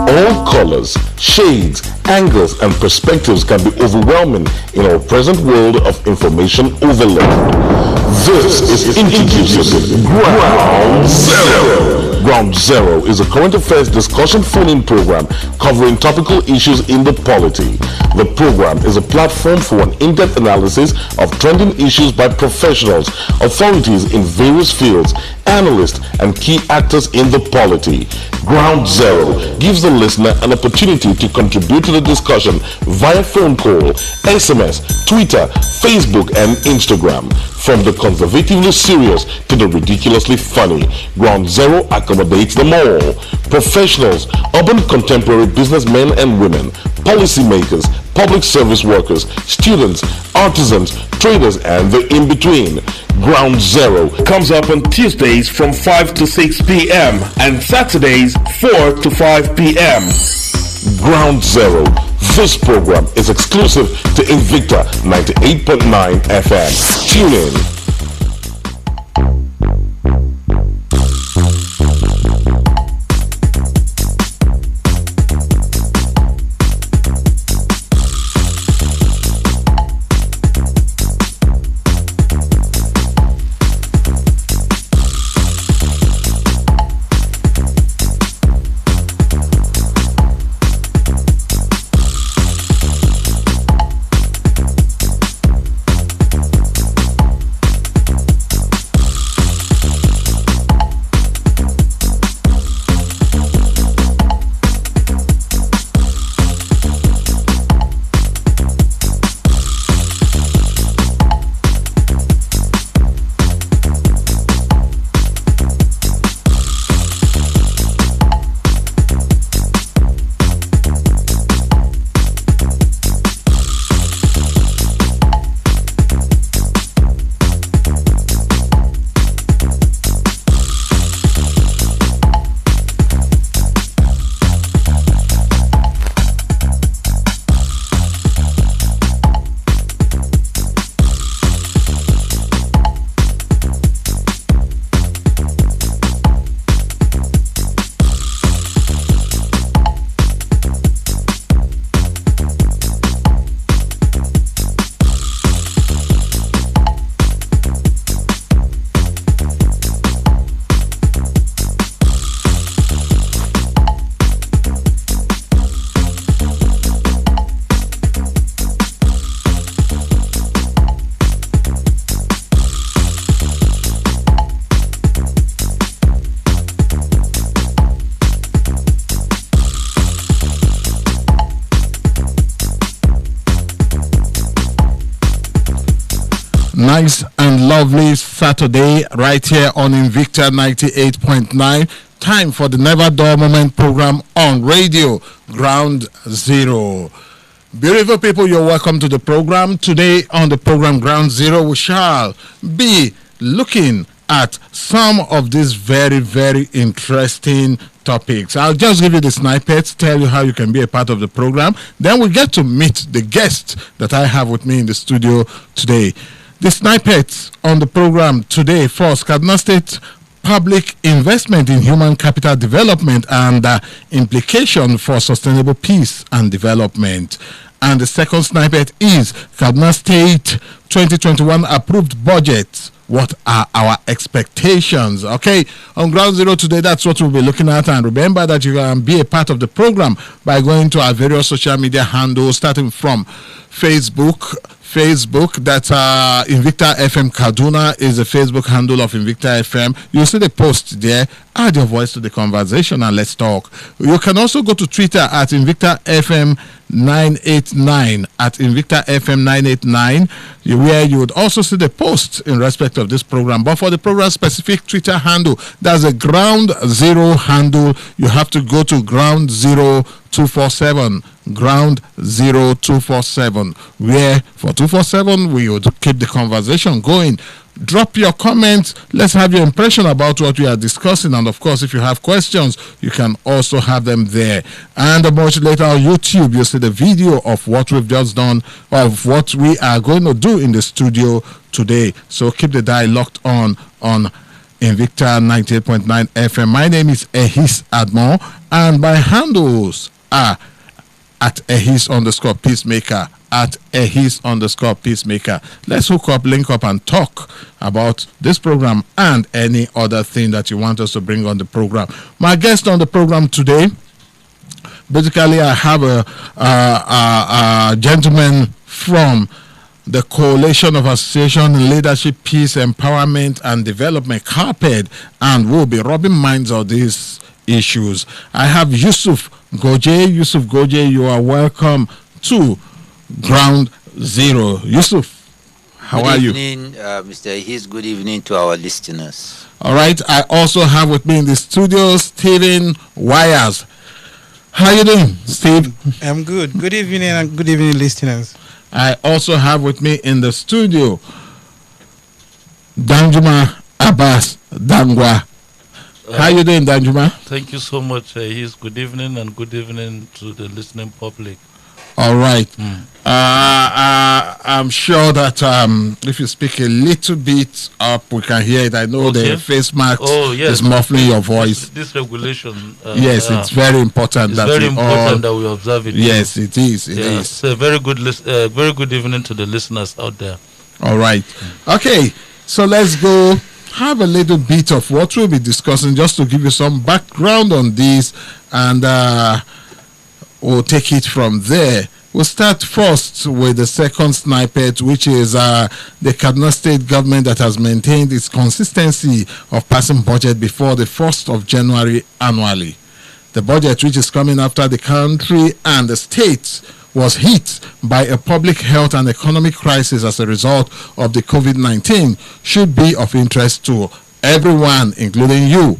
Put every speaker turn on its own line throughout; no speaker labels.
All colors, shades, angles, and perspectives can be overwhelming in our present world of information overload. This is introducing Ground Zero. Ground Zero is a current affairs discussion phone-in program covering topical issues in the polity. The program is a platform for an in-depth analysis of trending issues by professionals, authorities in various fields, analysts, and key actors in the polity. Ground Zero gives the listener an opportunity to contribute to the discussion via phone call, SMS, Twitter, Facebook, and Instagram. From the conservatively serious to the ridiculously funny, Ground Zero accommodates them all. Professionals, urban contemporary businessmen and women, policymakers, public service workers, students, artisans, traders, and the in-between. Ground Zero comes up on Tuesdays from 5 to 6 p.m. and Saturdays 4 to 5 p.m. Ground Zero. This program is exclusive to Invicta 98.9 FM. Tune in.
Nice and lovely Saturday right here on Invicta 98.9. Time for the Never Dull Moment program on radio, Ground Zero. Beautiful people, you're welcome to the program. Today on the program Ground Zero, we shall be looking at some of these very, very interesting topics. I'll just give you the snippets, tell you how you can be a part of the program. Then we get to meet the guest that I have with me in the studio today. The snippets on the program today: first, Kaduna State public investment in human capital development and implication for sustainable peace and development. And the second snippet is Kaduna State 2021 approved budget. What are our expectations? Okay, on Ground Zero today, that's what we'll be looking at. And remember that you can be a part of the program by going to our various social media handles, starting from Facebook, that's Invicta FM Kaduna is the Facebook handle of Invicta FM. You'll see the post there. Add your voice to the conversation and let's talk. You can also go to Twitter at Invicta FM 989 at Invicta FM 989, where you would also see the post in respect of this program. But for the program specific Twitter handle, that's a Ground Zero handle. You have to go to Ground Zero 247, Ground Zero 247, where for 247 we would keep the conversation going. Drop your comments. Let's have your impression about what we are discussing. And of course, if you have questions, you can also have them there. And much later on YouTube, you'll see the video of what we've just done, of what we are going to do in the studio today. So keep the dial locked on Invicta 98.9 FM. My name is Ehis Admo, and my handles are at Ehis_Peacemaker, at Ehis_Peacemaker. Let's hook up, link up, and talk about this program and any other thing that you want us to bring on the program. My guest on the program today, basically, I have a gentleman from the Coalition of Association Leadership, Peace, Empowerment, and Development, CARPED, and will be rubbing minds on these issues. I have Yusuf Goje. Yusuf Goje, you are welcome to Ground Zero. Yusuf, how are you?
Good evening, Mr. His. Good evening to our listeners.
All right. I also have with me in the studio Stephen Wires. How you doing, Steve?
I'm good. Good evening and good evening, listeners.
I also have with me in the studio Danjuma Abbas Dangwa. How you doing, Danjuma?
Thank you so much. Good evening and good evening to the listening public.
All right. I'm sure that if you speak a little bit up, we can hear it. I know the face mask is muffling your voice.
This regulation.
Yes, it's very important.
It's very important that we observe it.
Yes, it is. It is.
So very good evening to the listeners out there.
All right. Okay, so let's go have a little bit of what we'll be discussing, just to give you some background on this, and we'll take it from there. We'll start first with the second snippet, which is the Kaduna State government that has maintained its consistency of passing budget before the 1st of January annually. The budget, which is coming after the country and the state was hit by a public health and economic crisis as a result of the COVID-19, should be of interest to everyone, including you.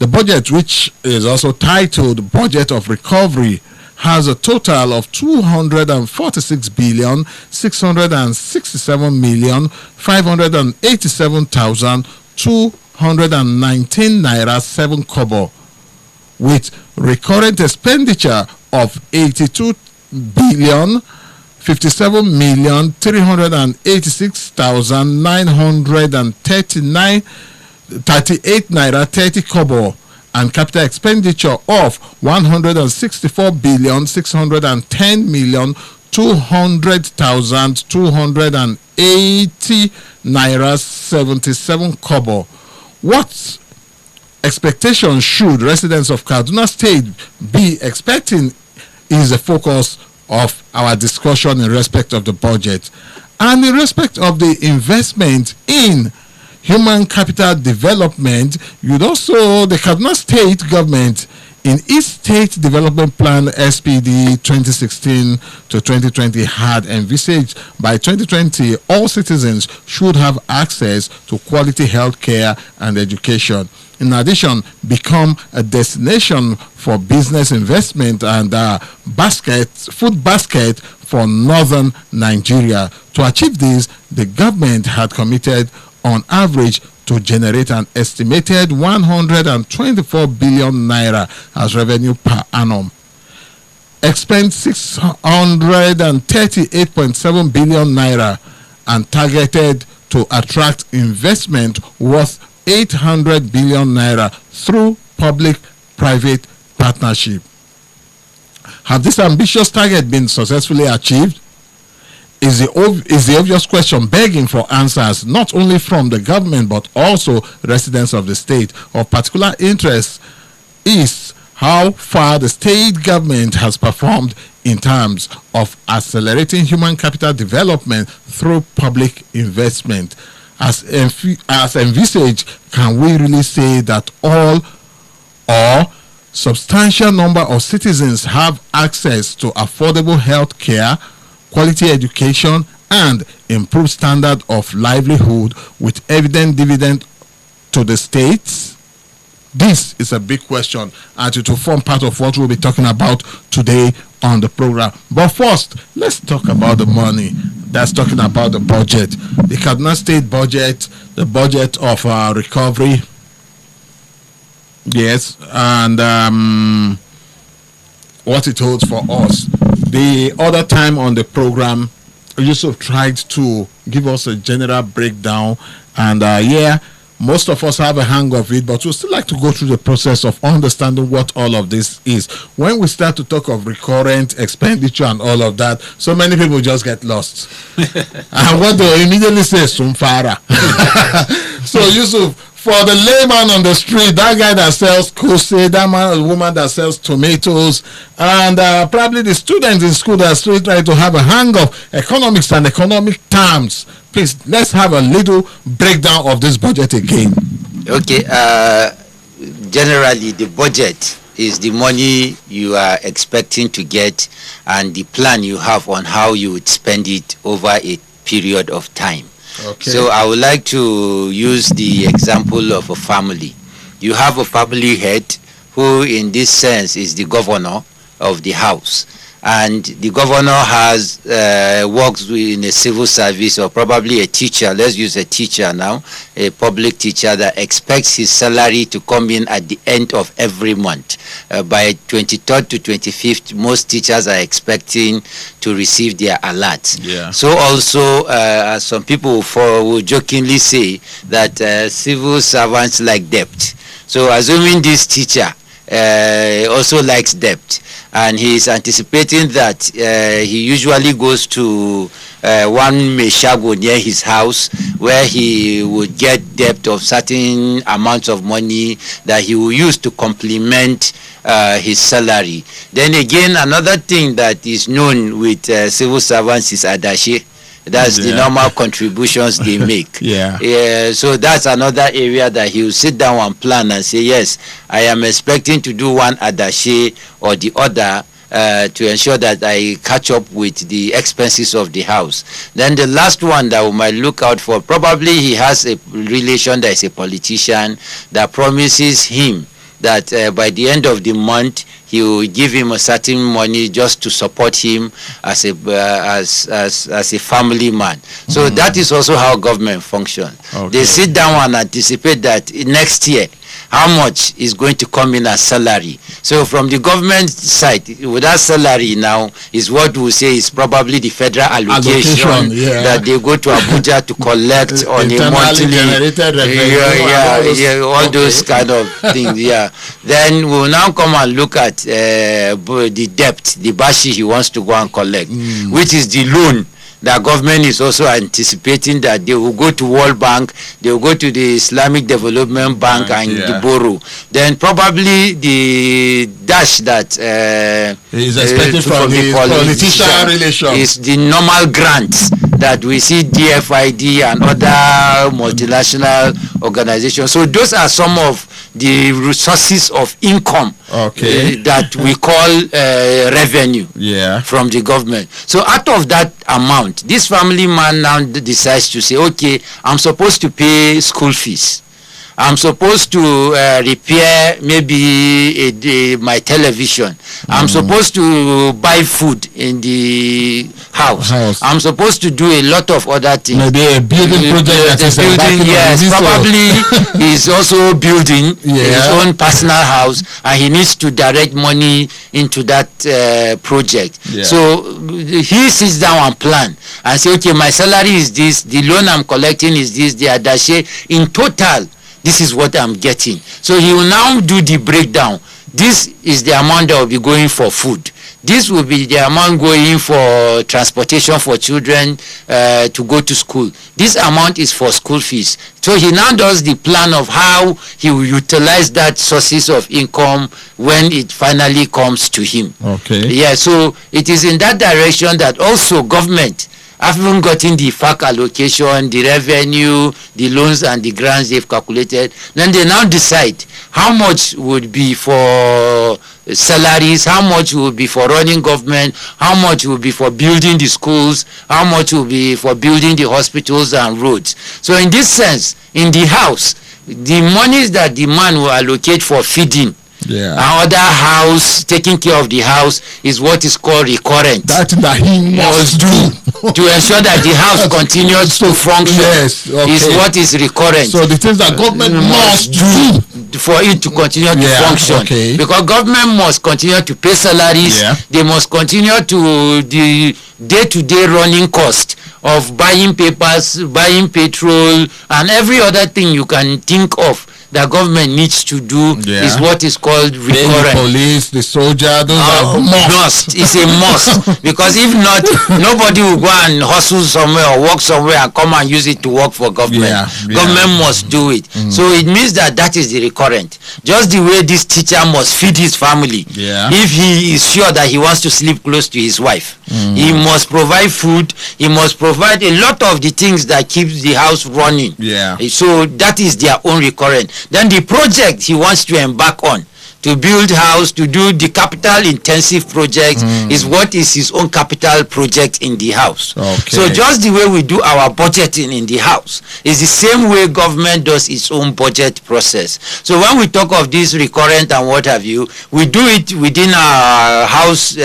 The budget, which is also titled Budget of Recovery, has a total of 246,667,587,219 naira 7 kobo, with recurrent expenditure of 82,557,386,938 naira 30 kobo, and capital expenditure of 164,610,200,280 naira 77 kobo. What expectations should residents of Kaduna State be expecting is the focus of our discussion in respect of the budget, and in respect of the investment in human capital development. You'd also, the Kaduna State government in its State Development Plan SPD 2016 to 2020 had envisaged by 2020 all citizens should have access to quality health care and education. In addition, become a destination for business investment and food basket for northern Nigeria. To achieve this, the government had committed on average to generate an estimated 124 billion naira as revenue per annum, expend 638.7 billion naira, and targeted to attract investment worth 800 billion naira through public-private partnership. Have this ambitious target been successfully achieved? Is the obvious question begging for answers, not only from the government but also residents of the state. Of particular interest is how far the state government has performed in terms of accelerating human capital development through public investment. As envisaged, can we really say that all or substantial number of citizens have access to affordable health care, quality education, and improved standard of livelihood with evident dividend to the states? This is a big question, and it will form part of what we'll be talking about today on the program. But first, let's talk about the money. That's talking about the budget. The Kaduna State budget, the budget of recovery. Yes, and what it holds for us. The other time on the program, Yusuf tried to give us a general breakdown, and Most of us have a hang of it, but we still like to go through the process of understanding what all of this is. When we start to talk of recurrent expenditure and all of that, so many people just get lost. And what they immediately say is Sumfara. So Yusuf, for the layman on the street, that guy that sells kose, that man or woman that sells tomatoes, and probably the students in school that are still trying to have a hang of economics and economic terms, please, let's have a little breakdown of this budget again.
Okay, generally the budget is the money you are expecting to get and the plan you have on how you would spend it over a period of time.
Okay.
So I would like to use the example of a family. You have a family head who in this sense is the governor of the house. And the governor has works in a civil service or probably a teacher. Let's use a teacher now, a public teacher that expects his salary to come in at the end of every month. By 23rd to 25th, most teachers are expecting to receive their alerts.
Yeah. So
also, some people will jokingly say that civil servants like debt. So assuming this teacher also likes debt, and he is anticipating that he usually goes to one meshago near his house where he would get debt of certain amounts of money that he will use to complement his salary. Then again, another thing that is known with civil servants is adashi. That's the normal contributions they make. So that's another area that he will sit down and plan and say, yes, I am expecting to do one adashi or the other to ensure that I catch up with the expenses of the house. Then the last one that we might look out for, probably he has a relation that is a politician that promises him that by the end of the month he will give him a certain money just to support him as a family man. So that is also how government functions.
Okay.
They sit down and anticipate that next year how much is going to come in as salary. So from the government side, with that salary now is what we say is probably the federal allocation that they go to Abuja to collect on a monthly. All those kind of things. Then we'll now come and look at the debt, the bashi he wants to go and collect, which is the loan. The government is also anticipating that they will go to World Bank, they will go to the Islamic Development Bank and borrow. Then probably the dash that
is expected from the politician relation
is the normal grants that we see DFID and other multinational organizations. So those are some of the resources of income that we call revenue from the government. So out of that amount, this family man now decides to say, okay, I'm supposed to pay school fees. I'm supposed to repair maybe my television. I'm supposed to buy food in the house. I'm supposed to do a lot of other things.
Maybe a building project.
Probably he's also building his own personal house and he needs to direct money into that project. So he sits down and plan and say, okay, my salary is this, the loan I'm collecting is this, the adache. In total, this is what I'm getting. So he will now do the breakdown. This is the amount that will be going for food. This will be the amount going for transportation for children to go to school. This amount is for school fees. So he now does the plan of how he will utilize that sources of income when it finally comes to him. So it is in that direction that also government haven't gotten the FAC allocation, the revenue, the loans and the grants they've calculated. Then they now decide how much would be for salaries, how much would be for running government, how much would be for building the schools, how much would be for building the hospitals and roads. So in this sense, in the house, the monies that the man will allocate for feeding
Yeah.
Another house, taking care of the house, is what is called recurrent.
That he must do
To ensure that the house continues to function.
Yes, okay.
Is what is recurrent.
So the things that government must do
for it to continue to function.
Okay.
Because government must continue to pay salaries.
Yeah.
They must continue to the day-to-day running cost of buying papers, buying petrol, and every other thing you can think of that government needs to do is what is called recurrent.
The police, the soldier, those are
must. It's a must. Because if not, nobody will go and hustle somewhere or work somewhere and come and use it to work for government. Government must do it. So it means that is the recurrent. Just the way this teacher must feed his family. If he is sure that he wants to sleep close to his wife, he must provide food. He must provide a lot of the things that keeps the house running. So that is their own recurrent. Then the project he wants to embark on, to build house, to do the capital intensive projects, is what is his own capital project in the house. So just the way we do our budgeting in the house is the same way government does its own budget process. So when we talk of this recurrent and what have you, we do it within our house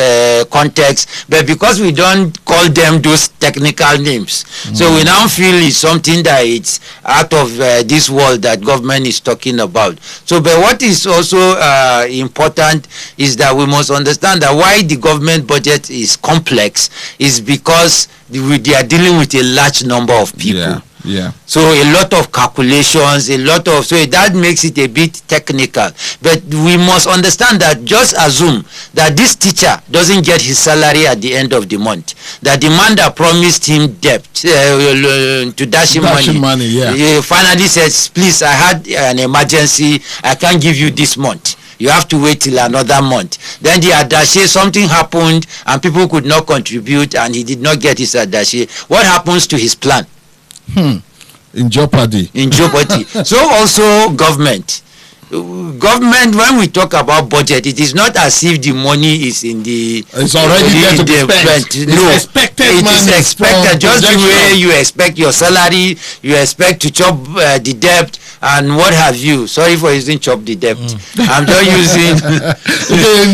context, but because we don't call them those technical names, so we now feel it's something that it's out of this world that government is talking about. So but what is also important is that we must understand that why the government budget is complex is because they are dealing with a large number of people. So a lot of calculations, so that makes it a bit technical. But we must understand that just assume that this teacher doesn't get his salary at the end of the month, that the man that promised him debt to dash him money finally says, please, I had an emergency, I can't give you this month. You have to wait till another month. Then the adache, something happened and people could not contribute and he did not get his adache. What happens to his plan?
In jeopardy. So also government, when we talk about budget, it is not as if the money is in the it's already there to be spent.
It is expected just the way you expect your salary, you expect to chop the debt and what have you. Sorry for using chop the debt. I'm just using
the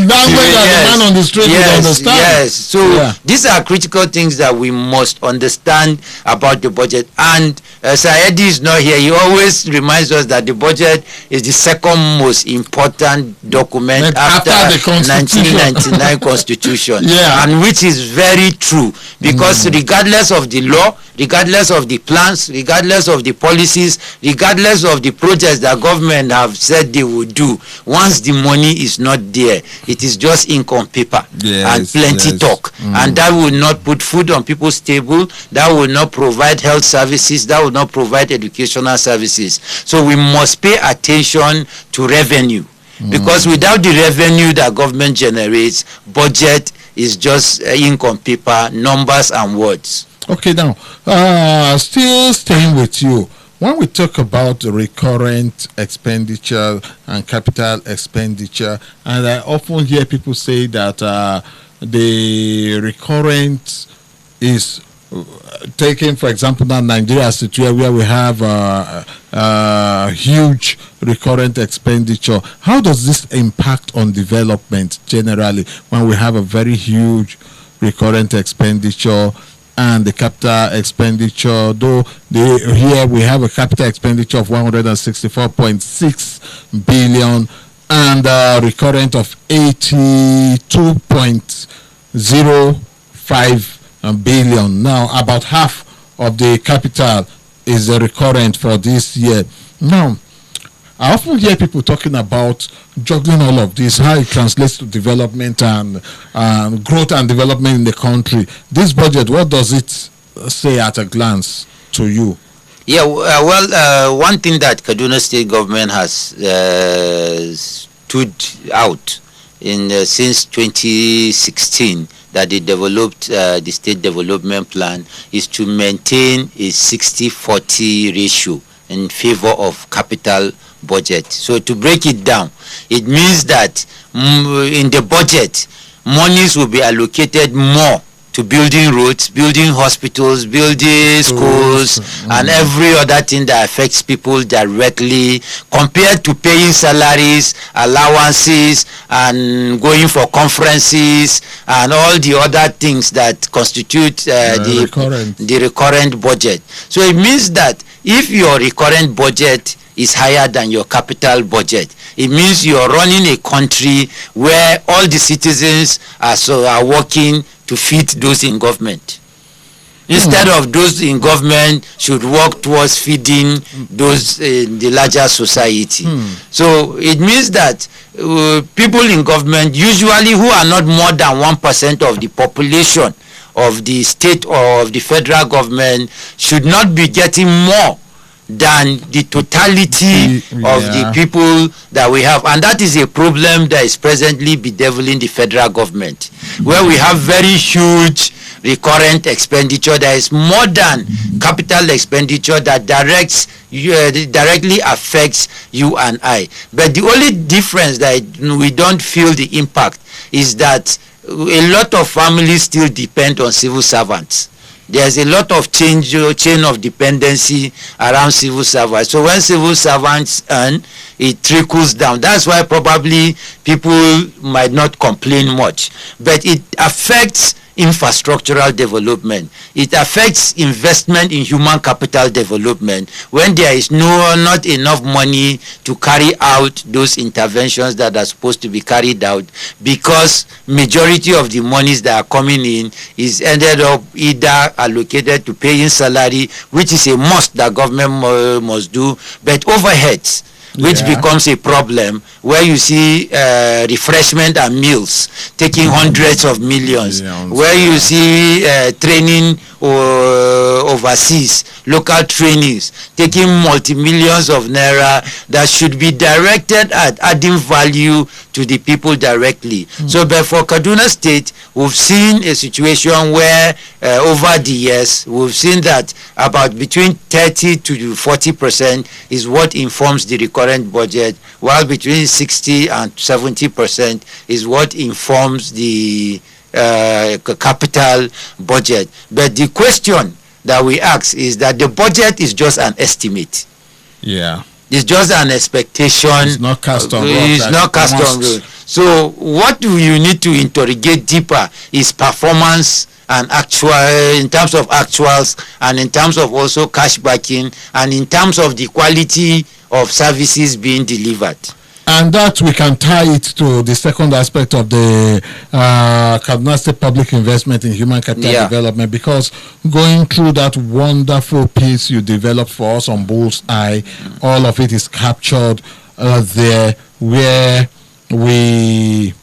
language that the man on the street will understand.
So these are critical things that we must understand about the budget. And Sir Eddie is not here. He always reminds us that the budget is the second most important document after the 1999 Constitution, and which is very true, because regardless of the law, regardless of the plans, regardless of the policies, regardless of the projects that government have said they will do, once the money is not there, it is just ink on paper and plenty talk, and that will not put food on people's table, that will not provide health services, that will not provide educational services. So we must pay attention to revenue, because without the revenue that government generates, budget is just ink on paper, numbers and words.
Okay, now still staying with you, when we talk about recurrent expenditure and capital expenditure, and I often hear people say that the recurrent is taking, for example, now Nigeria situation where we have huge recurrent expenditure. How does this impact on development generally when we have a very huge recurrent expenditure and the capital expenditure? Though here we have a capital expenditure of 164.6 billion and recurrent of 82.05 billion. Now about half of the capital is a recurrent for this year. Now I often hear people talking about juggling all of this, how it translates to development and growth and development in the country. This budget, what does it say at a glance to you? One thing that Kaduna State government has stood out in since 2016 that they developed the state development plan is to maintain a 60-40 ratio in favor of capital budget. So to break it down, it means that in the budget, monies will be allocated more
to building roads, building hospitals, building schools, and every other thing that affects people directly, compared to paying salaries, allowances, and going for conferences, and all the other things that constitute the recurrent budget. So it means that if your recurrent budget is higher than your capital budget, it means you're running a country where all the citizens are working to feed those in government. Instead of those in government should work towards feeding those in the larger society. So it means that people in government, usually who are not more than 1% of the population of the state or of the federal government, should not be getting more than the totality of the people that we have. And that is a problem that is presently bedeviling the federal government, where we have very huge recurrent expenditure that is more than capital expenditure that directly affects you and I. But the only difference that we don't feel the impact is that a lot of families still depend on civil servants. There's a lot of chain of dependency around civil servants. So when civil servants earn, it trickles down. That's why probably people might not complain much. But it affects infrastructural development. It affects investment in human capital development when there is not enough money to carry out those interventions that are supposed to be carried out, because majority of the monies that are coming in is ended up either allocated to paying salary, which is a must that government must do, but overheads, which becomes a problem, where you see refreshment and meals taking hundreds of millions, where you see training overseas, local trainings taking multi-millions of naira that should be directed at adding value to the people directly. So but for Kaduna State, we've seen a situation where over the years, we've seen that about between 30 to 40% is what informs the recurrent budget, while between 60 and 70% is what informs the capital budget. But the question that we ask is that the budget is just an estimate. It's just an expectation.
It's not cast on road.
It's not cast on road. So what do you need to interrogate deeper is performance and actual, in terms of actuals, and in terms of also cash backing, and in terms of the quality of services being delivered.
And that we can tie it to the second aspect of the Kaduna State public investment in human capital development, because going through that wonderful piece you developed for us on Bullseye, all of it is captured there, where we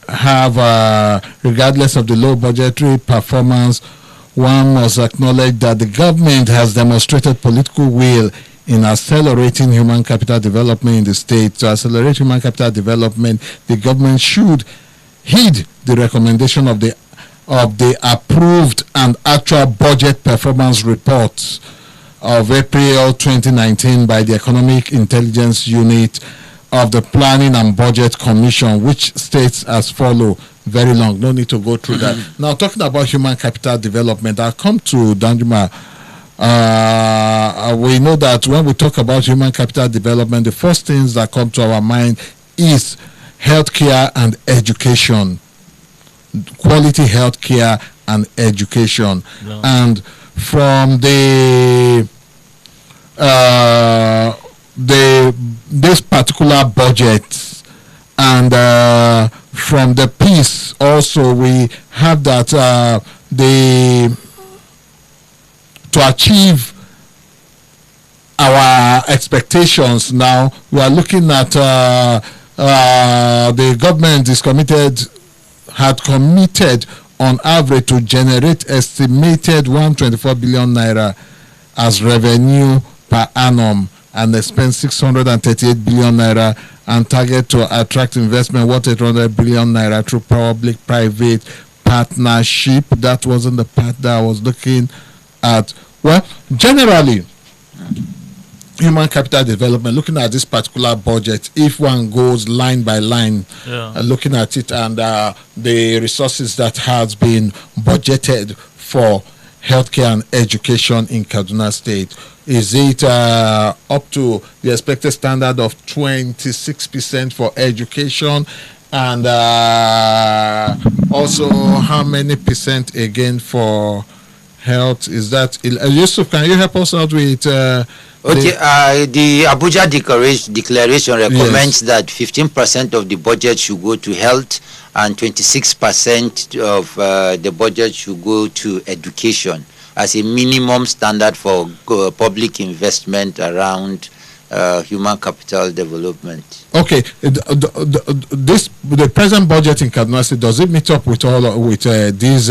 have, regardless of the low budgetary performance, one must acknowledge that the government has demonstrated political will in accelerating human capital development in the state. To accelerate human capital development, the government should heed the recommendation of the approved and actual budget performance reports of April 2019 by the Economic Intelligence Unit of the Planning and Budget Commission, which states as follow. Very long, no need to go through that. Now, talking about human capital development, I'll come to Danjuma. We know that when we talk about human capital development, the first things that come to our mind is healthcare and education, quality healthcare and education. And from this particular budget, and from the piece also, we have that to achieve our expectations now, we are looking at the government had committed on average to generate estimated 124 billion naira as revenue per annum, and expend 638 billion naira, and target to attract investment worth 800 billion naira through public-private partnership. That wasn't the part that I was looking at. Well, generally, human capital development, looking at this particular budget, if one goes line by line, looking at it and the resources that has been budgeted for healthcare and education in Kaduna State, is it up to the expected standard of 26% for education? And also, how many percent again for health? Is that Yusuf? Can you help us out with?
The Abuja declaration recommends that 15% of the budget should go to health and 26% of the budget should go to education as a minimum standard for public investment around human capital development.
Okay, the present budget in Kaduna State, does it meet up with these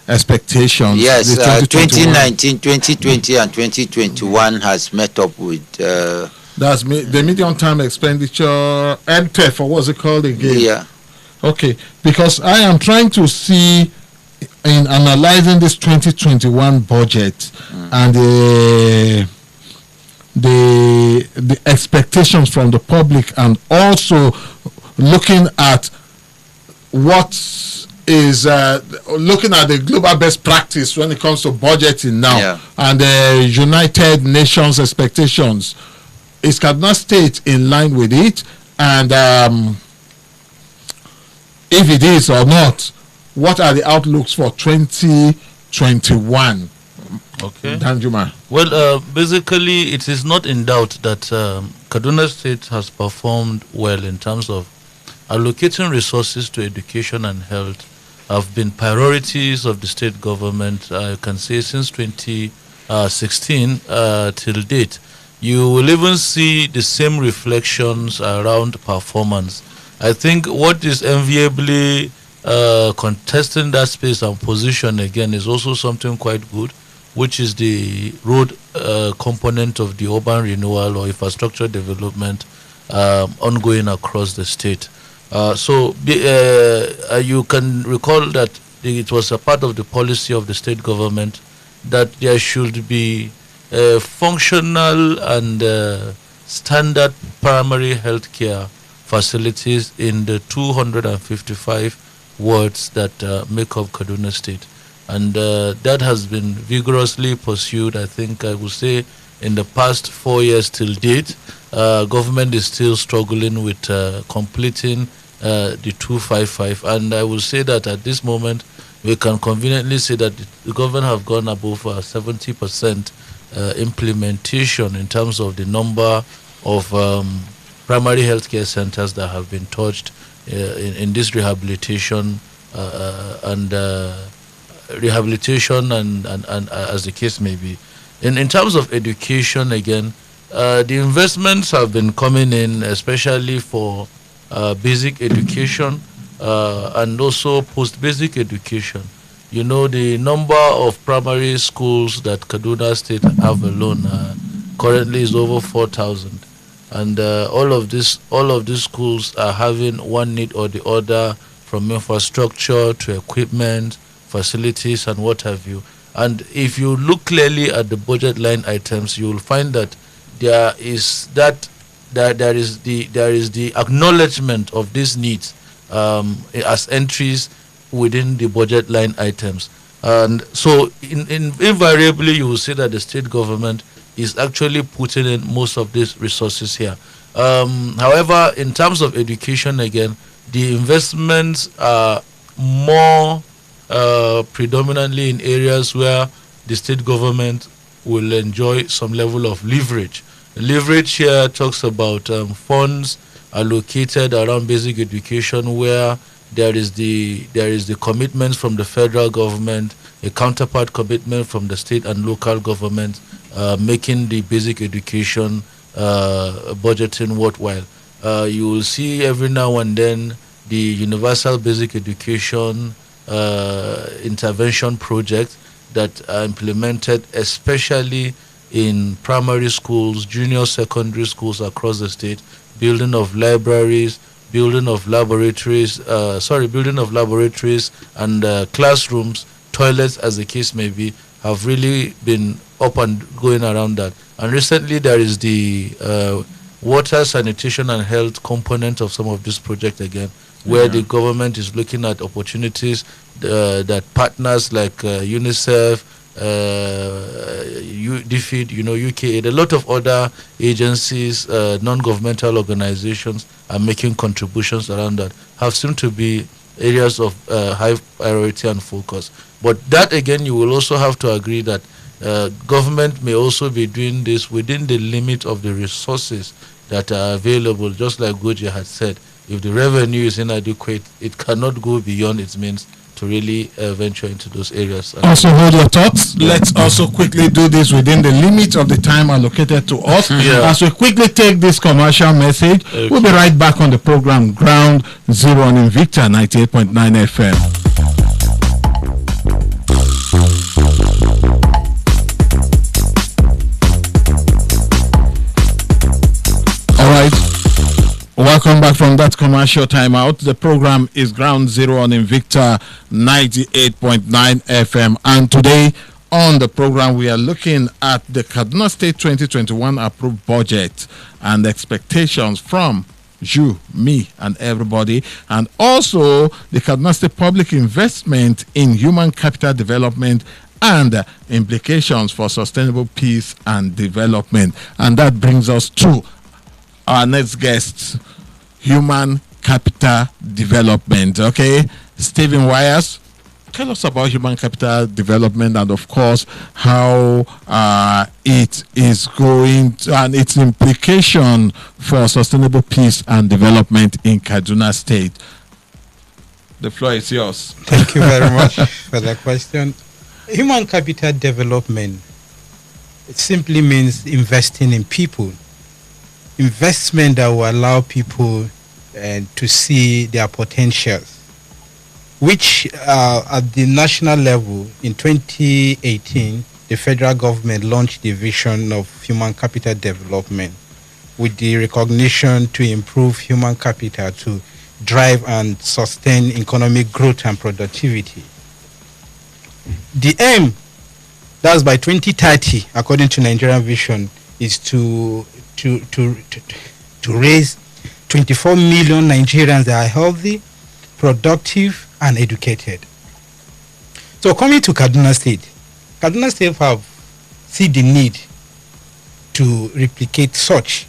expectations?
Yes, 2019, 2020, and 2021 has met up with.
That's the medium term expenditure, MTEF, or what's it called again?
Yeah.
Okay, because I am trying to see in analyzing this 2021 budget and the expectations from the public, and also looking at what is looking at the global best practice when it comes to budgeting now, and the United Nations expectations. Is Kaduna State in line with it? And if it is or not, what are the outlooks for 2021?
Okay.
Danjuma.
Well, basically, it is not in doubt that Kaduna State has performed well in terms of allocating resources to education and health. Have been priorities of the state government. You can say since 2016 till date. You will even see the same reflections around performance. I think what is enviably contesting that space and position again is also something quite good, which is the road component of the urban renewal or infrastructure development ongoing across the state. So you can recall that it was a part of the policy of the state government that there should be functional and standard primary health care facilities in the 255 wards that make up Kaduna State. And that has been vigorously pursued. I think I would say in the past 4 years till date, government is still struggling with completing the 255. And I will say that at this moment, we can conveniently say that the government have gone above 70% implementation in terms of the number of primary healthcare centers that have been touched in this rehabilitation and as the case may be. In terms of education, again, the investments have been coming in, especially for basic education and also post-basic education. You know, the number of primary schools that Kaduna State have alone currently is over 4,000, and all of these schools are having one need or the other, from infrastructure to equipment, facilities, and what have you. And if you look clearly at the budget line items, you will find that there is the acknowledgement of these needs as entries within the budget line items. And so invariably you will see that the state government is actually putting in most of these resources here. However, in terms of education, again, the investments are more predominantly in areas where the state government will enjoy some level of leverage. Leverage here talks about funds allocated around basic education, where there is the commitments from the federal government, a counterpart commitment from the state and local government, making the basic education budgeting worthwhile. You will see every now and then the universal basic education intervention projects that are implemented, especially in primary schools, junior secondary schools across the state, building of libraries, building of laboratories and classrooms, toilets, as the case may be, have really been up and going around that. And recently there is the water, sanitation and health component of some of this project again, where the government is looking at opportunities that partners like UNICEF, DFID, UKAID, a lot of other agencies, non-governmental organizations are making contributions around that, have seemed to be areas of high priority and focus. But that again, you will also have to agree that government may also be doing this within the limit of the resources that are available. Just like Goji had said, if the revenue is inadequate, it cannot go beyond its means to really venture into those areas.
Also hold your thoughts. Let's also quickly do this within the limit of the time allocated to us. As we quickly take this commercial message, we'll be right back on the program Ground Zero on Invicta 98.9 FM. All right. Welcome back from that commercial timeout. The program is Ground Zero on Invicta 98.9 FM. And today on the program, we are looking at the Kaduna State 2021 approved budget and expectations from you, me, and everybody. And also the Kaduna State public investment in human capital development and implications for sustainable peace and development. And that brings us to our next guest, human capital development. Okay, Stephen Wires, tell us about human capital development and, of course, how it is going to, and its implication for sustainable peace and development in Kaduna State. The floor is yours.
Thank you very much for that question. Human capital development, it simply means investing in people. Investment that will allow people to see their potentials, which at the national level in 2018, the federal government launched the vision of human capital development with the recognition to improve human capital to drive and sustain economic growth and productivity. The aim, that's by 2030, according to Nigerian Vision, is to raise 24 million Nigerians that are healthy, productive, and educated. So coming to Kaduna State have seen the need to replicate such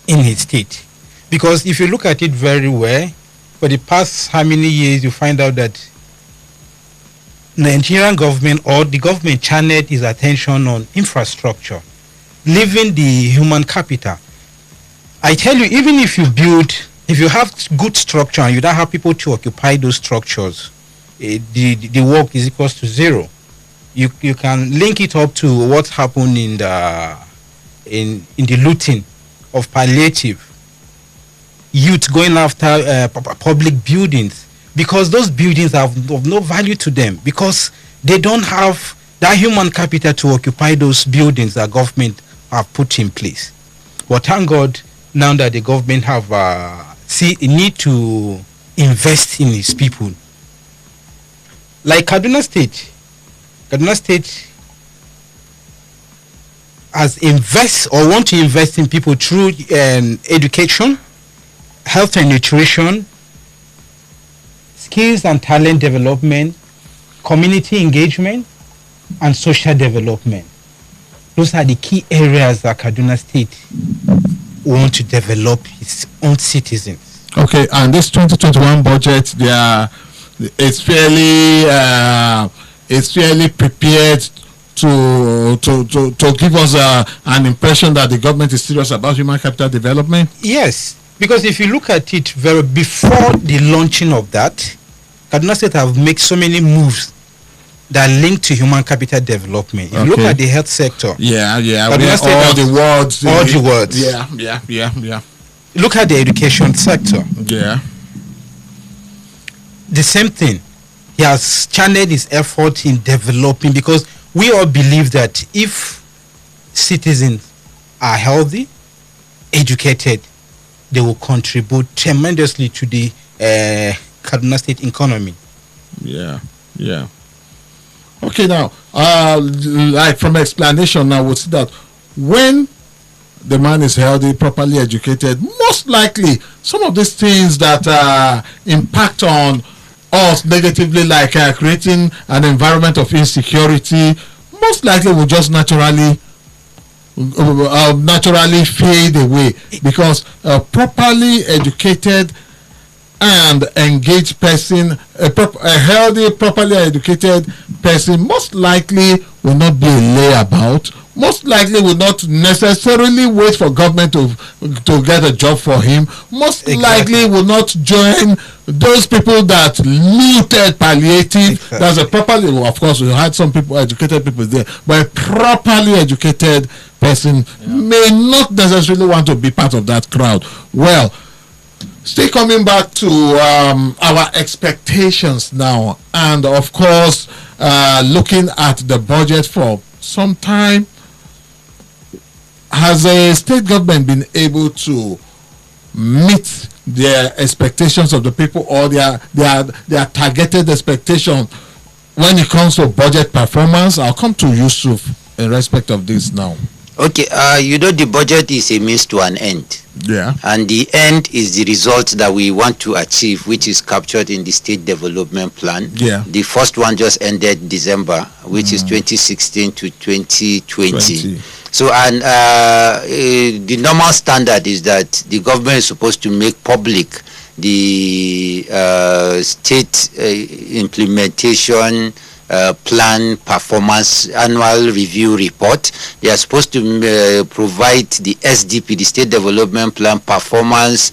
in its state. Because if you look at it very well, for the past how many years, you find out that Nigerian government or the government channeled its attention on infrastructure, leaving the human capital. I tell you, even if you have good structure and you don't have people to occupy those structures, the work is equals to zero. You can link it up to what happened in the looting of palliative, youth going after public buildings, because those buildings have of no value to them, because they don't have that human capital to occupy those buildings that government have put in place. But thank God, now that the government have need to invest in its people. Like Kaduna State has invest or want to invest in people through education, health and nutrition, skills and talent development, community engagement, and social development. Those are the key areas that Kaduna State want to develop its own citizens. Okay,
and this 2021 budget, it's fairly prepared to give us an impression that the government is serious about human capital development.
Yes, because if you look at it before the launching of that, Kaduna State have made so many moves that link to human capital development. If you look at the health sector,
all the words. Yeah.
Look at the education sector.
Yeah.
The same thing. He has channeled his effort in developing, because we all believe that if citizens are healthy, educated, they will contribute tremendously to the Kaduna State economy.
Yeah. Okay, now, like from explanation, now we'll see that when the man is healthy, properly educated, most likely some of these things that impact on us negatively, like creating an environment of insecurity, most likely will just naturally fade away, because a properly educated and engaged person, a healthy, properly educated person, most likely will not be a layabout, most likely will not necessarily wait for government to get a job for him, most likely will not join those people that looted palliative. That's a properly, well, of course we had some people, educated people there, but a properly educated person may not necessarily want to be part of that crowd. Well, still coming back to our expectations now, and of course looking at the budget for some time, has a state government been able to meet their expectations of the people, or their targeted expectations when it comes to budget performance? I'll come to Yusuf in respect of this now.
Okay, the budget is a means to an end.
Yeah. And
the end is the result that we want to achieve, which is captured in the State Development Plan.
Yeah.
The first one just ended December, which is 2016 to 2020. So, and the normal standard is that the government is supposed to make public the state implementation plan performance annual review report. They are supposed to provide the SDP, the State Development Plan performance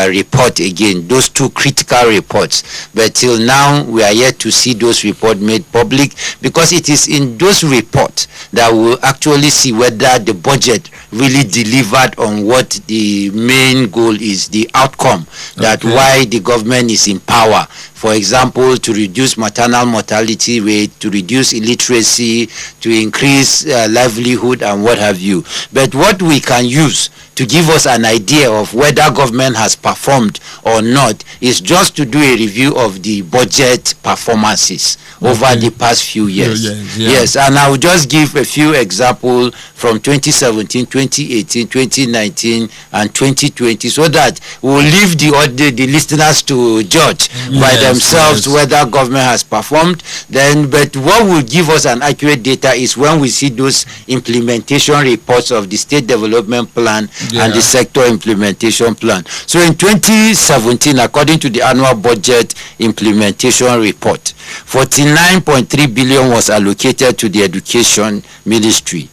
report again, those two critical reports. But till now, we are yet to see those reports made public, because it is in those reports that we'll actually see whether the budget really delivered on what the main goal is, the outcome, that why the government is in power. For example, to reduce maternal mortality rate, to reduce illiteracy, to increase livelihood and what have you. But what we can use to give us an idea of whether government has performed or not is just to do a review of the budget performances over the past few years. Yes, and I will just give a few examples from 2017, 2018, 2019, and 2020, so that we'll leave the listeners to judge by themselves whether government has performed. But what will give us an accurate data is when we see those implementation reports of the State Development Plan and the Sector Implementation Plan. So in 2017, according to the annual budget implementation report, 49.3 billion was allocated to the education ministry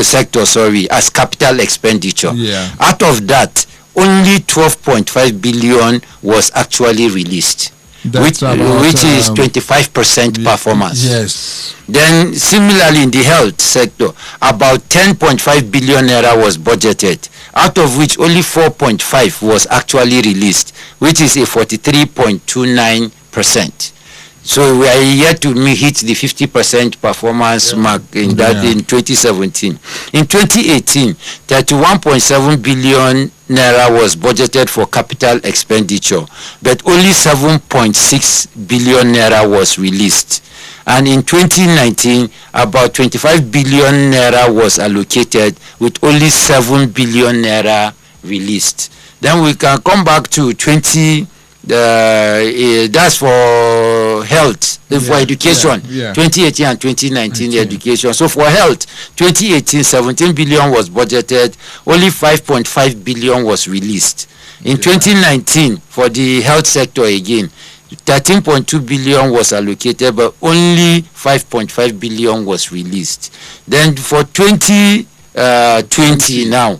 sector, as capital expenditure. Out of that, only 12.5 billion was actually released, which is 25% performance.
Yes.
Then similarly in the health sector, about 10.5 billion naira was budgeted, out of which only 4.5 was actually released, which is a 43.29%. So we are yet to hit the 50% performance mark in that in 2017. In 2018, 31.7 billion naira was budgeted for capital expenditure, but only 7.6 billion naira was released. And in 2019, about 25 billion naira was allocated, with only 7 billion naira released. Then we can come back to that's for health, for education, 2018 and 2019 education. So for health, 2018, 17 billion was budgeted, only 5.5 billion was released. In 2019, for the health sector again, 13.2 billion was allocated, but only 5.5 billion was released. Then for 2020 now,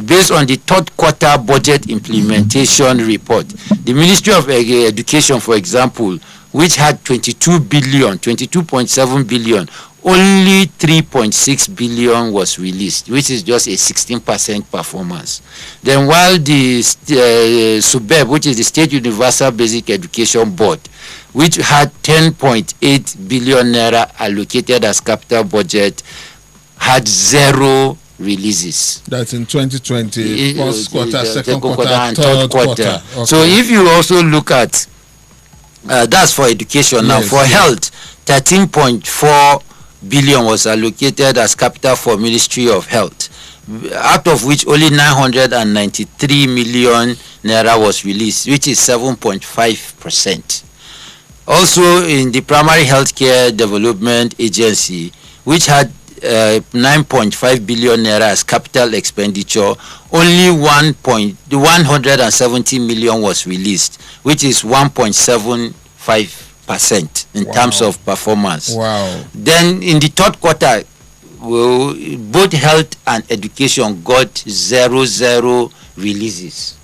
based on the third quarter budget implementation report, the Ministry of Education, for example, which had 22.7 billion, only 3.6 billion was released, which is just a 16% performance. Then while the SUBEB, which is the State Universal Basic Education Board, which had 10.8 billion naira allocated as capital budget, had 0 releases.
That's in 2020, first quarter, second quarter,
and
third quarter.
Okay. So if you also look at, that's for education. Now for health, 13.4 billion was allocated as capital for Ministry of Health, out of which only 993 million naira was released, which is 7.5%. Also, in the Primary Healthcare Development Agency, which had 9.5 billion naira as capital expenditure, only 170 million was released, which is 1.75% in terms of performance.
Wow.
Then in the third quarter, both health and education got 0 releases.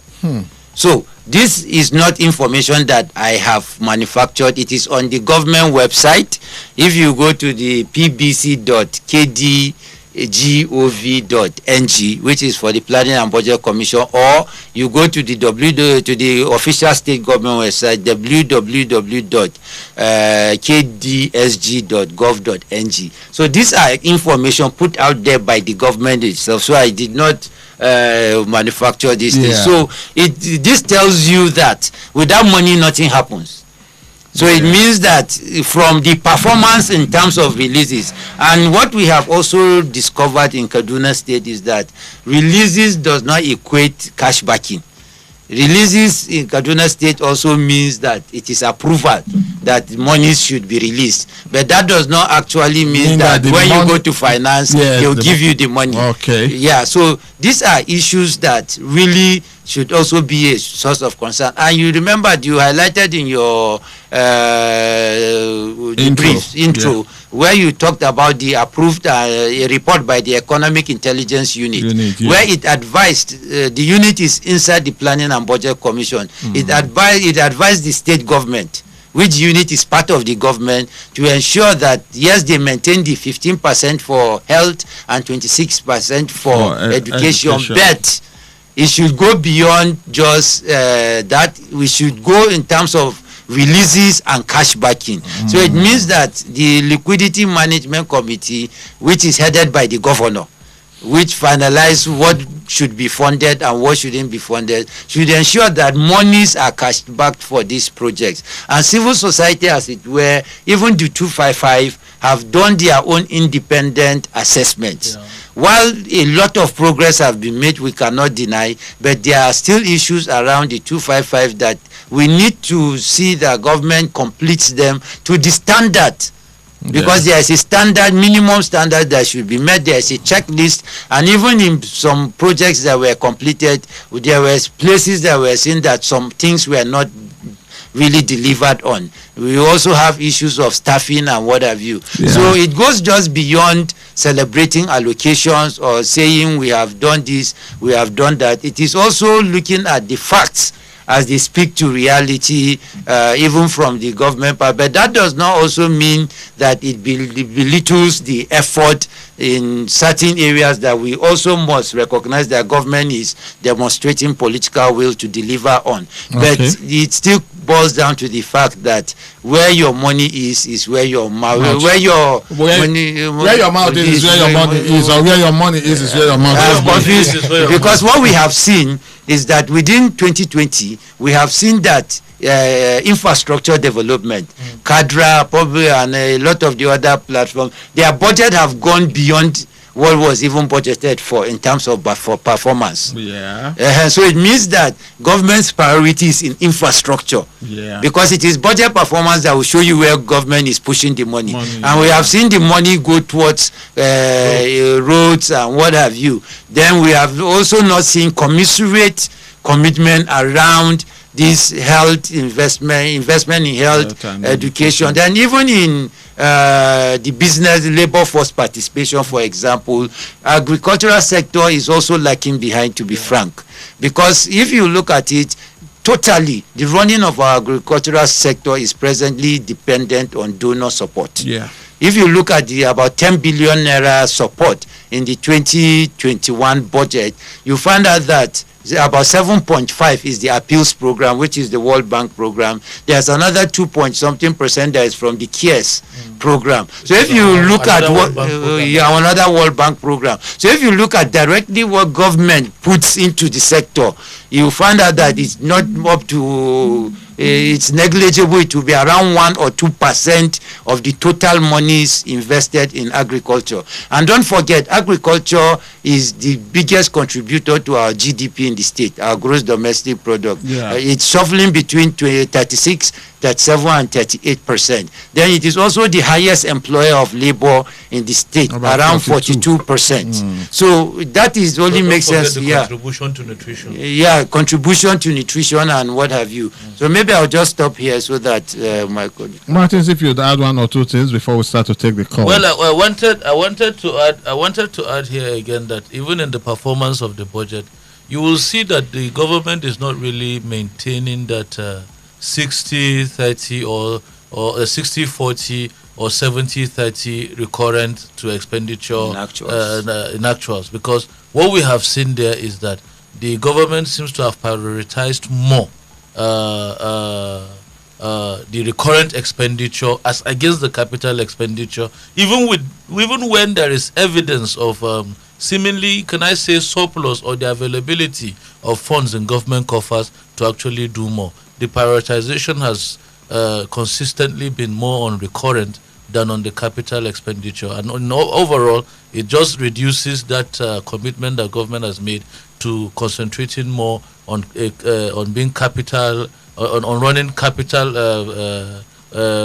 So this is not information that I have manufactured. It is on the government website. If you go to the pbc.kdgov.ng, which is for the Planning and Budget Commission, or you go to the official state government website, www.kdsg.gov.ng. So these are information put out there by the government itself. So I did not manufacture this thing. So this tells you that without money nothing happens. So it means that from the performance in terms of releases, and what we have also discovered in Kaduna State is that releases does not equate cash backing. Releases in Kaduna State also means that it is approval that monies should be released, but that does not actually mean that when you go to finance, they'll give you the money.
Okay.
Yeah, so these are issues that really should also be a source of concern. And you remember, you highlighted in your intro where you talked about the approved a report by the Economic Intelligence Unit, where it advised, the unit is inside the Planning and Budget Commission. It advised the state government, which unit is part of the government, to ensure that yes, they maintain the 15% for health and 26% for education, but it should go beyond just that. We should go in terms of releases and cash backing. So it means that the Liquidity Management Committee, which is headed by the governor, which finalize what should be funded and what shouldn't be funded, should ensure that monies are cashed back for these projects. And civil society, as it were, even the 255, have done their own independent assessments. While a lot of progress have been made, we cannot deny, but there are still issues around the 255 that we need to see the government completes them to the standard. Because there is a standard, minimum standard that should be met. There is a checklist, and even in some projects that were completed, there were places that were seen that some things were not really delivered on. We also have issues of staffing and what have you. So it goes just beyond celebrating allocations or saying we have done this, we have done that. It is also looking at the facts as they speak to reality, even from the government part. But that does not also mean that it belittles the effort in certain areas that we also must recognize that government is demonstrating political will to deliver on. But it still boils down to the fact that where your money is where your mouth is. Where your mouth is where your money is, or where your money is where your mouth is. I'm confused because what we have seen is that within 2020 we have seen that infrastructure development, Cadra, probably, and a lot of the other platforms, their budget have gone beyond what was even budgeted for in terms of for performance. So it means that government's priorities in infrastructure, because it is budget performance that will show you where government is pushing the money. And we have seen the money go towards roads and what have you. Then we have also not seen commensurate commitment around this health investment in health, education, then even in the business labor force participation, for example. Agricultural sector is also lacking behind, to be frank, because if you look at it totally, the running of our agricultural sector is presently dependent on donor support. If you look at the about 10 billion naira support in the 2021 budget, you find out that about 7.5 is the appeals program, which is the World Bank program. There's another 2.something% that is from the CARES program. So if you look at what another World Bank program. So if you look at directly what government puts into the sector, you find out that it's not up to it's negligible. It will be around 1 or 2% of the total monies invested in agriculture. And don't forget, agriculture is the biggest contributor to our GDP in the state, our gross domestic product. It's shuffling between 36, 37 and 38%. Then it is also the highest employer of labor in the state, around 42%. So that is only makes sense.
Contribution to nutrition.
Contribution to nutrition and what have you. So maybe I'll just stop here so that my colleague.
Martins, if you'd add 1 or 2 things before we start to take the call.
Well, I wanted to add here again that even in the performance of the budget, you will see that the government is not really maintaining that 60-30 or 60-40 or 70-30 recurrent to expenditure in actuals, because what we have seen there is that the government seems to have prioritized more the recurrent expenditure as against the capital expenditure, even when there is evidence of seemingly, can I say, surplus or the availability of funds in government coffers to actually do more. The prioritization has consistently been more on recurrent than on the capital expenditure, and overall it just reduces that commitment that government has made to concentrating more on being capital on running capital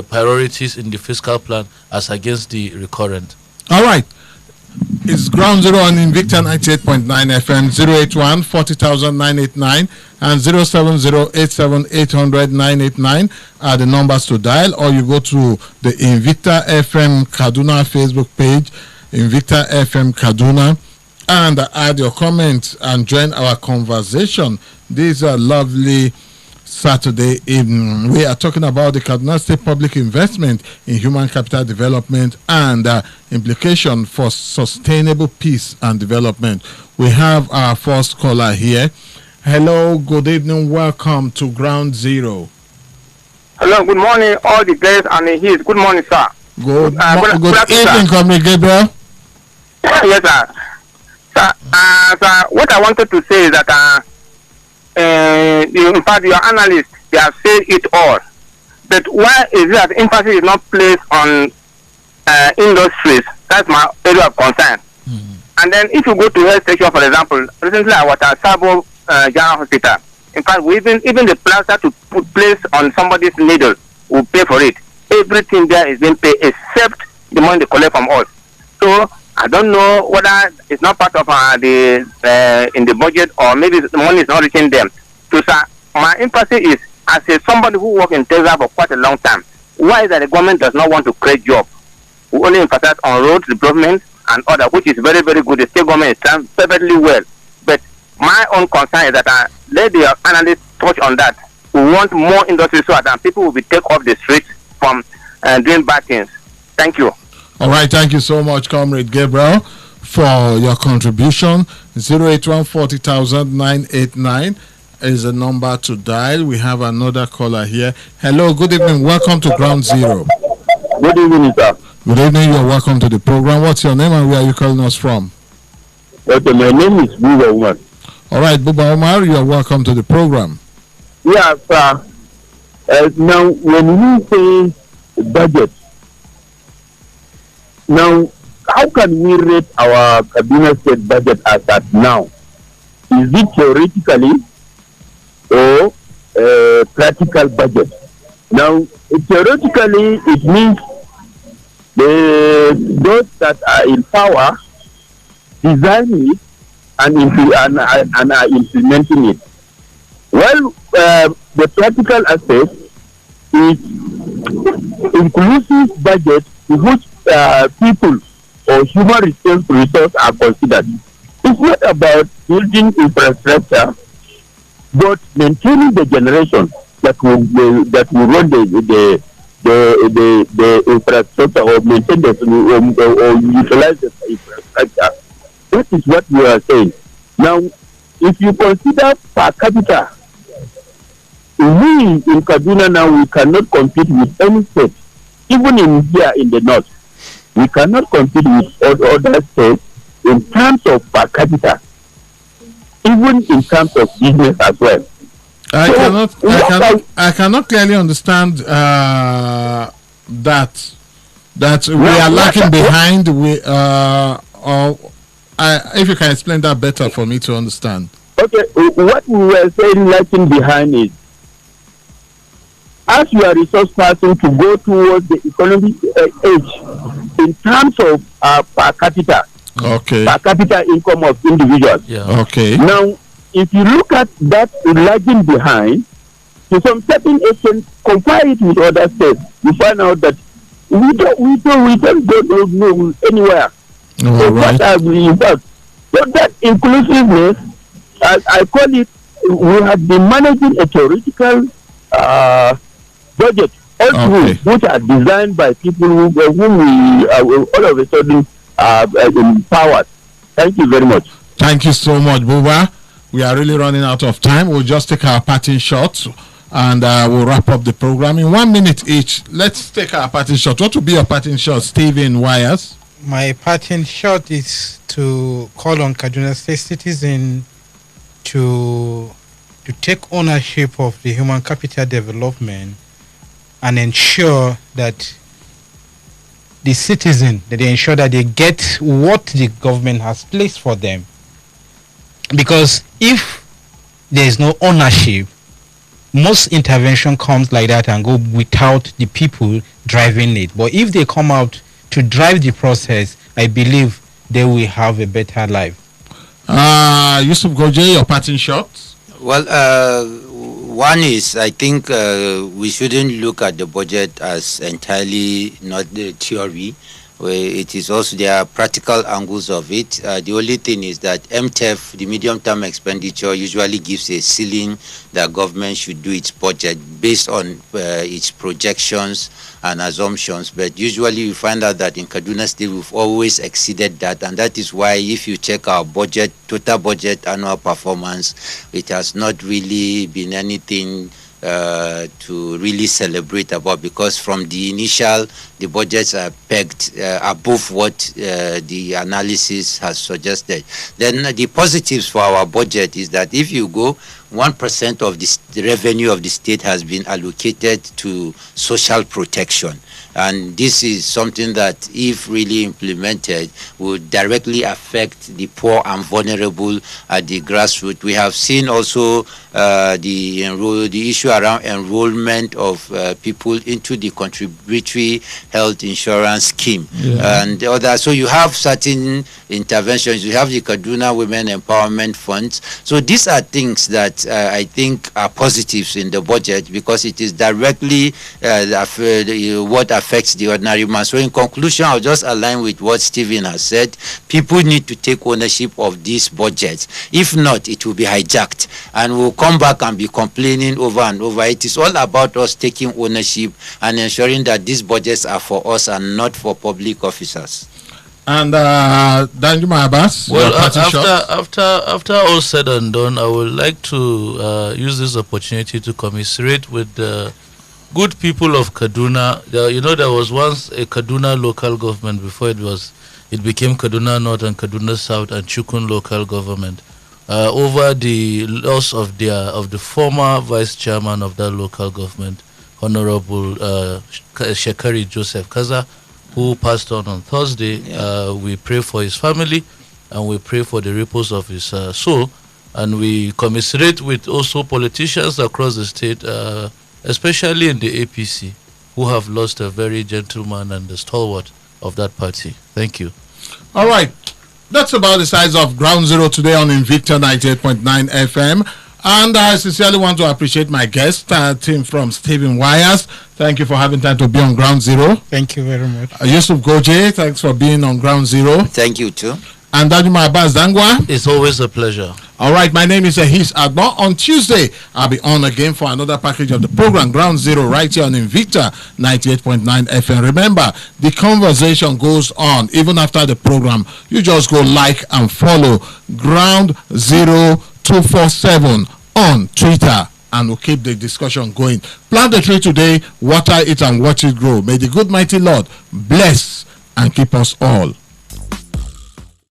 priorities in the fiscal plan as against the recurrent.
All right. It's Ground Zero on Invicta 98.9 FM, 081 40,989 and 07087800989 are the numbers to dial, or you go to the Invicta FM Kaduna Facebook page, Invicta FM Kaduna, and add your comments and join our conversation. These are lovely Saturday evening. We are talking about the Kaduna State public investment in human capital development and implication for sustainable peace and development. We have our first caller here. Hello, good evening, welcome to Ground Zero.
Hello, good morning, all the guests and his. Good morning, sir.
Good evening, Comrade Gabriel.
Yes, sir. Sir, what I wanted to say is that in fact, your analysts, they have said it all. But why is it that emphasis is not placed on industries? That's my area of concern. And then if you go to health section, for example, recently I was at Sabo General Hospital. In fact, even the plaster to put place on somebody's needle will pay for it. Everything there is being paid except the money they collect from us. So I don't know whether it's not part of in the budget, or maybe the money is not reaching them. So, sir, my emphasis is, as somebody who worked in Texas for quite a long time, why is that the government does not want to create jobs? We only emphasize on road development and other, which is very, very good. The state government is done perfectly well. But my own concern is that let the analysts touch on that. We want more industry so that people will be taken off the streets from doing bad things. Thank you.
All right, thank you so much, Comrade Gabriel, for your contribution. 081 40,989 is the number to dial. We have another caller here. Hello, good evening. Welcome to Ground Zero.
Good evening, sir.
Good evening. You're welcome to the program. What's your name and where are you calling us from?
Okay, my name is Buba Umar.
All right, Buba Umar, you're welcome to the program.
Yeah, sir. Now, when we say budget, now, how can we rate our Kaduna State budget as at now? Is it theoretically or practical budget? Now, theoretically, it means those that are in power design it and are implementing it. Well, the practical aspect is inclusive budget to which people or human resources are considered. It's not about building infrastructure, but maintaining the generation that will run the infrastructure or maintain or utilize the infrastructure. That is what we are saying. Now, if you consider per capita, we in Kaduna now, we cannot compete with any state, even in here in the north. We cannot compete with other states in terms of per capita, even in terms of business as well.
I cannot clearly understand that we are lacking behind. If you can explain that better for me to understand.
Okay, what we were saying lacking behind is, as you are a resource person to go towards the economic age in terms of per capita income of individuals.
Yeah.
Okay.
Now, if you look at that lagging behind, to some certain extent, compare it with other states, you find out that we don't go anywhere. So
right.
in fact, so that inclusiveness, as I call it, we have been managing a theoretical budget, which are designed by people whom we all of a sudden empowered. Thank you very much.
Thank you so much, Buba. We are really running out of time. We'll just take our parting shots and we'll wrap up the program in 1 minute each. Let's take our parting shot. What will be your parting shot, Stephen Wires?
My parting shot is to call on Kaduna State citizens to take ownership of the human capital development and ensure that the citizen, that they ensure that they get what the government has placed for them. Because if there is no ownership, most intervention comes like that and go without the people driving it. But if they come out to drive the process, I believe they will have a better life.
Yusuf Goje, your parting shots?
Well, one is, I think we shouldn't look at the budget as entirely not the theory. It is also, there are practical angles of it. The only thing is that MTEF, the medium-term expenditure, usually gives a ceiling that government should do its budget based on its projections and assumptions. But usually we find out that in Kaduna State we've always exceeded that, and that is why if you check our budget, total budget annual performance, it has not really been anything to really celebrate about, because from the initial, the budgets are pegged above what the analysis has suggested. Then the positives for our budget is that if you go, 1% of the revenue of the state has been allocated to social protection. And this is something that, if really implemented, would directly affect the poor and vulnerable at the grassroots. We have seen also the issue around enrollment of people into the contributory health insurance scheme and other. So you have certain interventions. You have the Kaduna Women Empowerment Funds. So these are things that I think are positives in the budget, because it is directly what affects the ordinary man. So in conclusion, I'll just align with what Stephen has said. People need to take ownership of these budgets. If not, it will be hijacked and we'll come back and be complaining over and over. It is all about us taking ownership and ensuring that these budgets are for us and not for public officers.
And Danjuma Abbas,
well, after all said and done, I would like to use this opportunity to commiserate with the good people of Kaduna. There was once a Kaduna local government before it became Kaduna North and Kaduna South and Chukun local government. Over the loss of the former vice chairman of that local government, Honorable Shekari Joseph Kaza, who passed on Thursday. We pray for his family and we pray for the repose of his soul, and we commiserate with also politicians across the state, especially in the APC, who have lost a very gentleman and a stalwart of that party. Thank you.
All right. That's about the size of Ground Zero today on Invicta 98.9 FM. And I sincerely want to appreciate my guest, team from Stephen Wires. Thank you for having time to be on Ground Zero.
Thank you very much.
Yusuf Goje, thanks for being on Ground Zero.
Thank you too.
And Danjuma Abbas Dangwa.
It's always a pleasure.
All right, my name is Ahis Agbo. On Tuesday, I'll be on again for another package of the program, Ground Zero, right here on Invicta 98.9 FM. Remember, the conversation goes on even after the program. You just go like and follow Ground Zero 247 on Twitter, and we'll keep the discussion going. Plant the tree today, water it and watch it grow. May the good mighty Lord bless and keep us all.